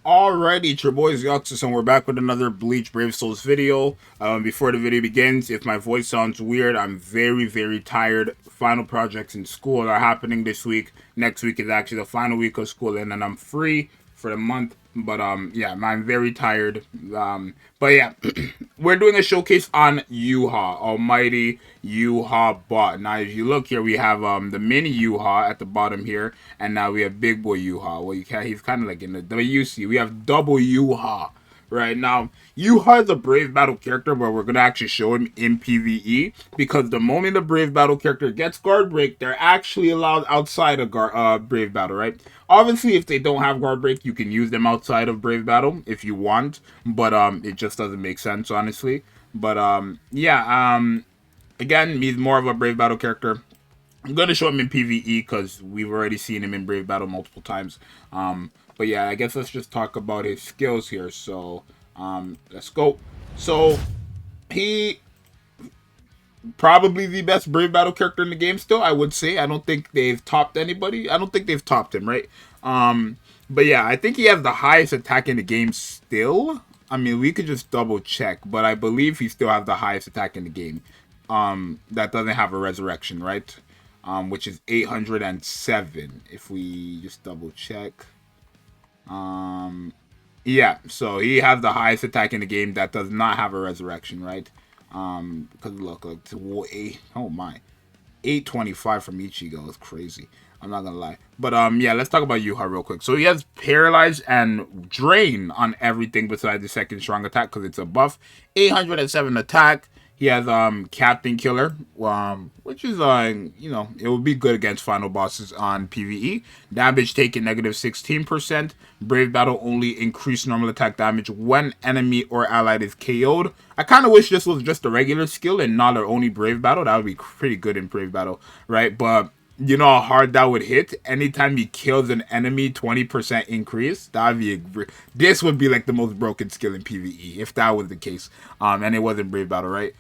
Alrighty, it's your boys Yuxus, and we're back with another Bleach Brave Souls video. Before the video begins, if my voice sounds weird, I'm very tired. Final projects in school are happening this week. Next week is actually the final week of school, and then I'm free for the month. But yeah, I'm very tired. But yeah, we're doing a showcase on Yuha, Almighty Yuha bot. Now, if you look here, we have the mini Yuha at the bottom here, and now we have Big Boy Yuha. Well, he's kind of like in the WC. We have Double Yuha. Right now, Yuha is a Brave Battle character, but we're gonna actually show him in PVE because the moment the Brave Battle character gets guard break, they're actually allowed outside of Brave Battle, right? Obviously, if they don't have guard break, you can use them outside of Brave Battle if you want, but it just doesn't make sense, honestly. But yeah, again, he's more of a Brave Battle character. I'm gonna show him in PVE because we've already seen him in Brave Battle multiple times. But yeah, I guess let's just talk about his skills here. So let's go. So he probably the best Brave Battle character in the game still, I would say. I don't think they've topped anybody. I don't think they've topped him, right? But yeah, I think he has the highest attack in the game still. I mean, we could just double check, but I believe he still has the highest attack in the game. That doesn't have a resurrection, right? Which is 807. If we just double check. Yeah, so he has the highest attack in the game that does not have a resurrection, right? Because look, oh my, 825 from Ichigo is crazy. I'm not gonna lie, but yeah, let's talk about Yuha real quick. So he has paralyze and drain on everything besides the second strong attack because it's a buff. 807 attack. He has Captain Killer, which is it would be good against final bosses on PVE. Damage taken -16%. Brave Battle only increase normal attack damage when enemy or allied is KO'd. I kind of wish this was just a regular skill and not our only Brave Battle. That would be pretty good in Brave Battle, right? But you know how hard that would hit? Anytime he kills an enemy, 20% increase. That'd be this would be like the most broken skill in PvE if that was the case. And it wasn't Brave Battle, right?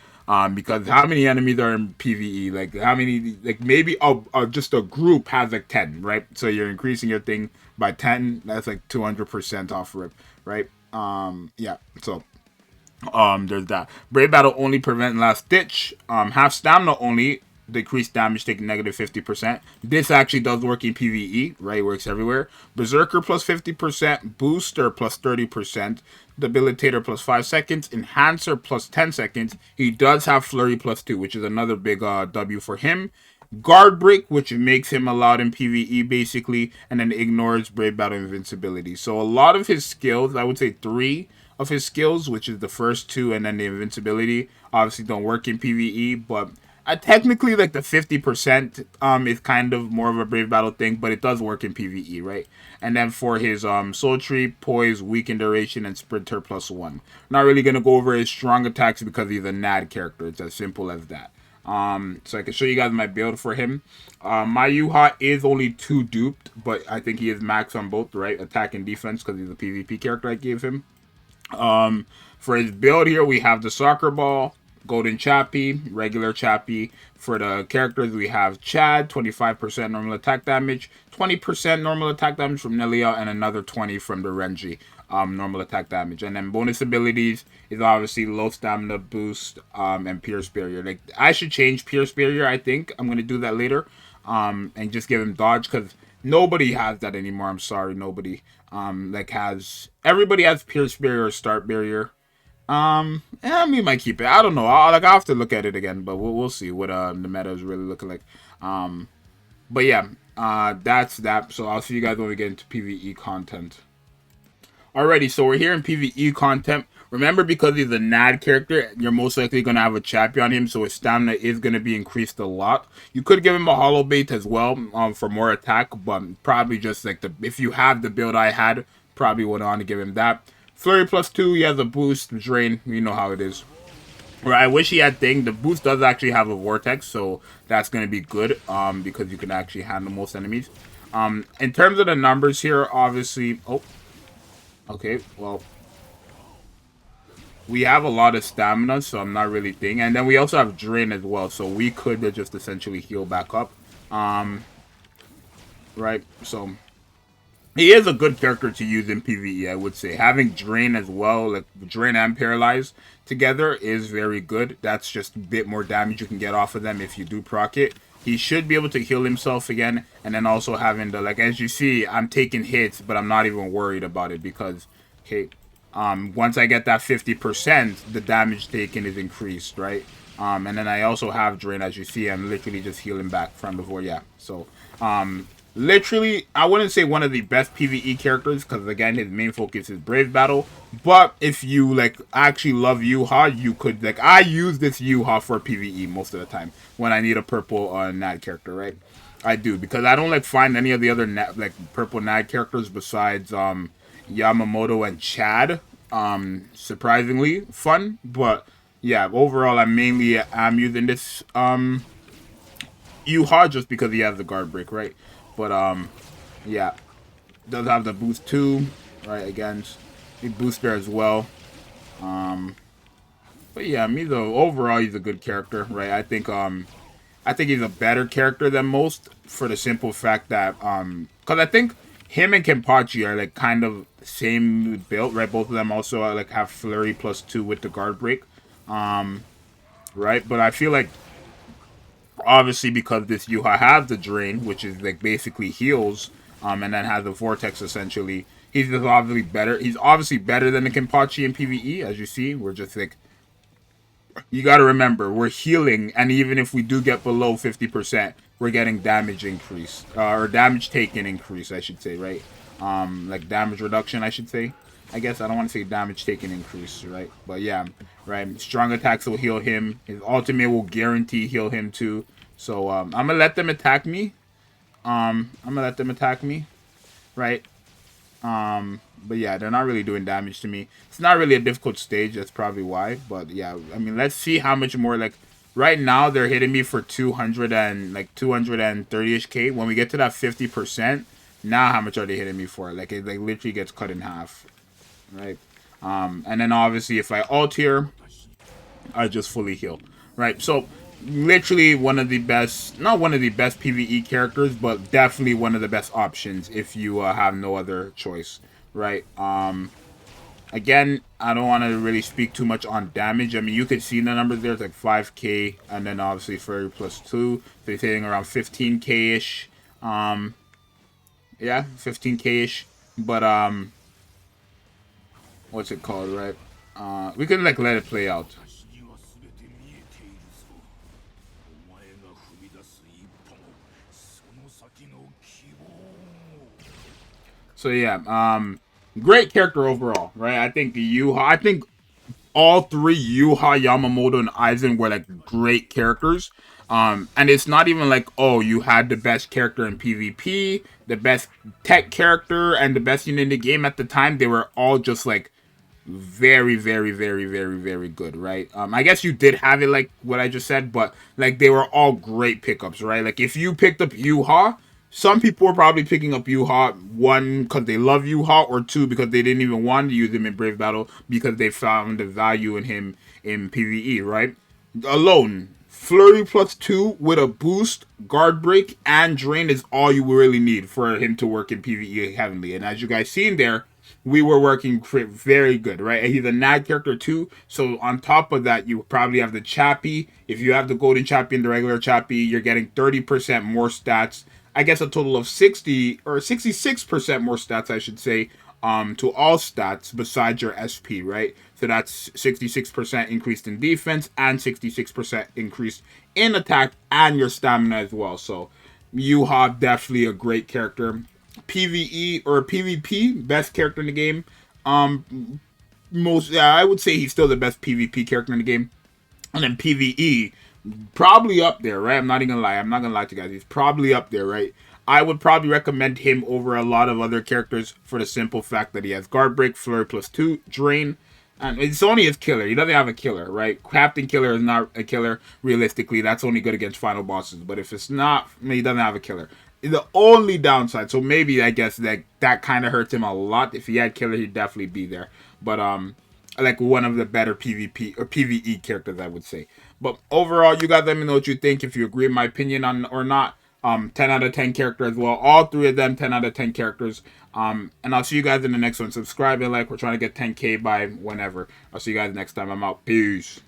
Because how many enemies are in PvE? Like how many? Like maybe just a group has like 10, right? So you're increasing your thing by 10. That's like 200% off rip, right? Yeah. So there's that. Brave Battle only prevent last ditch. Half stamina only decreased damage taking -50%. This actually does work in PvE, right? It works everywhere. Berserker plus 50%, Booster plus 30%, Debilitator plus 5 seconds, Enhancer plus 10 seconds. He does have Flurry plus 2, which is another big W for him. Guard Break, which makes him allowed in PvE basically, and then ignores Brave Battle Invincibility. So a lot of his skills, I would say 3 of his skills, which is the first 2 and then the Invincibility, obviously don't work in PvE, but technically like the 50% is kind of more of a Brave Battle thing, but it does work in PvE, right? And then for his Soul Tree, Poise, Weaken Duration, and Sprinter plus 1. Not really gonna go over his strong attacks because he's a NAD character. It's as simple as that. So I can show you guys my build for him. My Yuha is only 2 duped, but I think he is max on both, right? Attack and defense because he's a PvP character I gave him. For his build here, we have the Soccer Ball, Golden Chappie, regular Chappie. For the characters, we have Chad, 25% normal attack damage, 20% normal attack damage from Nelia, and another 20 from the Renji, normal attack damage. And then bonus abilities is obviously low stamina boost, and Pierce Barrier. Like, I should change Pierce Barrier, I think. I'm going to do that later, and just give him dodge, because nobody has that anymore. I'm sorry, nobody, everybody has Pierce Barrier or Start Barrier. Yeah, we might keep it. I don't know. I'll have to look at it again, but we'll see what the meta is really looking like. But yeah, that's that. So I'll see you guys when we get into PVE content. Alrighty, so we're here in PVE content. Remember, because he's a NAD character, you're most likely going to have a Chappie on him, so his stamina is going to be increased a lot. You could give him a Hollow Bait as well for more attack, but probably just like if you have the build I had, probably would want to give him that. Flurry plus 2, he has a boost, drain, you know how it is. Or I wish he had thing. The boost does actually have a vortex, so that's going to be good because you can actually handle most enemies. In terms of the numbers here, obviously, okay, well, we have a lot of stamina, so I'm not really thinking. And then we also have drain as well, so we could just essentially heal back up. Right, so He is a good character to use in PvE, I would say. Having Drain as well, like Drain and Paralyze together, is very good. That's just a bit more damage you can get off of them if you do proc it. He should be able to heal himself again, and then also having the, like, as you see, I'm taking hits, but I'm not even worried about it because, okay, once I get that 50%, the damage taken is increased, right? And then I also have Drain, as you see, I'm literally just healing back from before, yeah. So, literally, I wouldn't say one of the best PvE characters because again, his main focus is Brave Battle. But if you like actually love Yuha, you could like I use this Yuha for PvE most of the time when I need a purple Nad character, right? I do because I don't like find any of the other like purple Nad characters besides Yamamoto and Chad surprisingly fun, but yeah, overall I'm using this Yuha just because he has the guard break, right? But yeah, does have the boost too, right? Against the booster as well. Um, but yeah, me though overall he's a good character, right? I think he's a better character than most for the simple fact that because I think him and Kenpachi are like kind of same build, right? Both of them also like have flurry +2 with the guard break, um, right? But I feel like obviously because this Yuha has the drain, which is like basically heals, and then has the vortex essentially. He's just obviously better. He's obviously better than the Kenpachi in PvE, as you see. We're just like you got to remember we're healing, and even if we do get below 50%, we're getting damage increase or damage taken increase, I should say, right? Like damage reduction, I should say. I guess I don't want to say damage taken increase, right? But yeah, right. Strong attacks will heal him. His ultimate will guarantee heal him too. So I'm gonna let them attack me. I'm gonna let them attack me, right? But yeah, they're not really doing damage to me. It's not really a difficult stage. That's probably why. But yeah, I mean, let's see how much more. Like right now, they're hitting me for 200 and like 230ish k. When we get to that 50%, now how much are they hitting me for? Like it like literally gets cut in half, right? And then obviously if I ult here, I just fully heal, right? So literally one of the best, not one of the best PvE characters, but definitely one of the best options if you have no other choice, right? Again, I don't want to really speak too much on damage. I mean, you could see the numbers there. It's like 5k, and then obviously Furry +2. So he's hitting around 15k-ish. Yeah, 15k-ish. But, what's it called, right? We can, like, let it play out. So yeah, great character overall, right? I think I think all three Yuha, Yamamoto, and Aizen were like great characters. And it's not even like, oh, you had the best character in PvP, the best tech character, and the best unit in the game at the time. They were all just like very, very, very, very, very good, right? I guess you did have it like what I just said, but like they were all great pickups, right? Like if you picked up Yuha, some people were probably picking up Yuha, one because they love Yuha, or two because they didn't even want to use him in Brave Battle because they found the value in him in PvE, right? Alone, Flurry +2 with a boost, guard break, and drain is all you really need for him to work in PvE heavily. And as you guys seen there, we were working very good, right? And he's a Nad character too. So on top of that, you probably have the Chappie. If you have the Golden Chappie and the regular Chappie, you're getting 30% more stats. I guess a total of 60 or 66% more stats, I should say, to all stats besides your SP, right? So that's 66% increased in defense and 66% increase in attack and your stamina as well. So Yuha definitely a great character. PVE or PvP, best character in the game. Yeah, I would say he's still the best PvP character in the game. And then PVE, probably up there, right? I'm not even gonna lie. I'm not gonna lie to you guys. He's probably up there, right? I would probably recommend him over a lot of other characters for the simple fact that he has guard break, flurry +2, drain, and it's only his killer. He doesn't have a killer, right? Captain Killer is not a killer. Realistically, that's only good against final bosses. But if it's not, he doesn't have a killer. The only downside, so maybe I guess that kind of hurts him a lot. If he had killer, he'd definitely be there. But like one of the better PvP or PvE characters, I would say. But overall, you guys let me know what you think. If you agree with my opinion on or not. 10 out of 10 character as well. All three of them 10 out of 10 characters. And I'll see you guys in the next one. Subscribe and like. We're trying to get 10K by whenever. I'll see you guys next time. I'm out. Peace.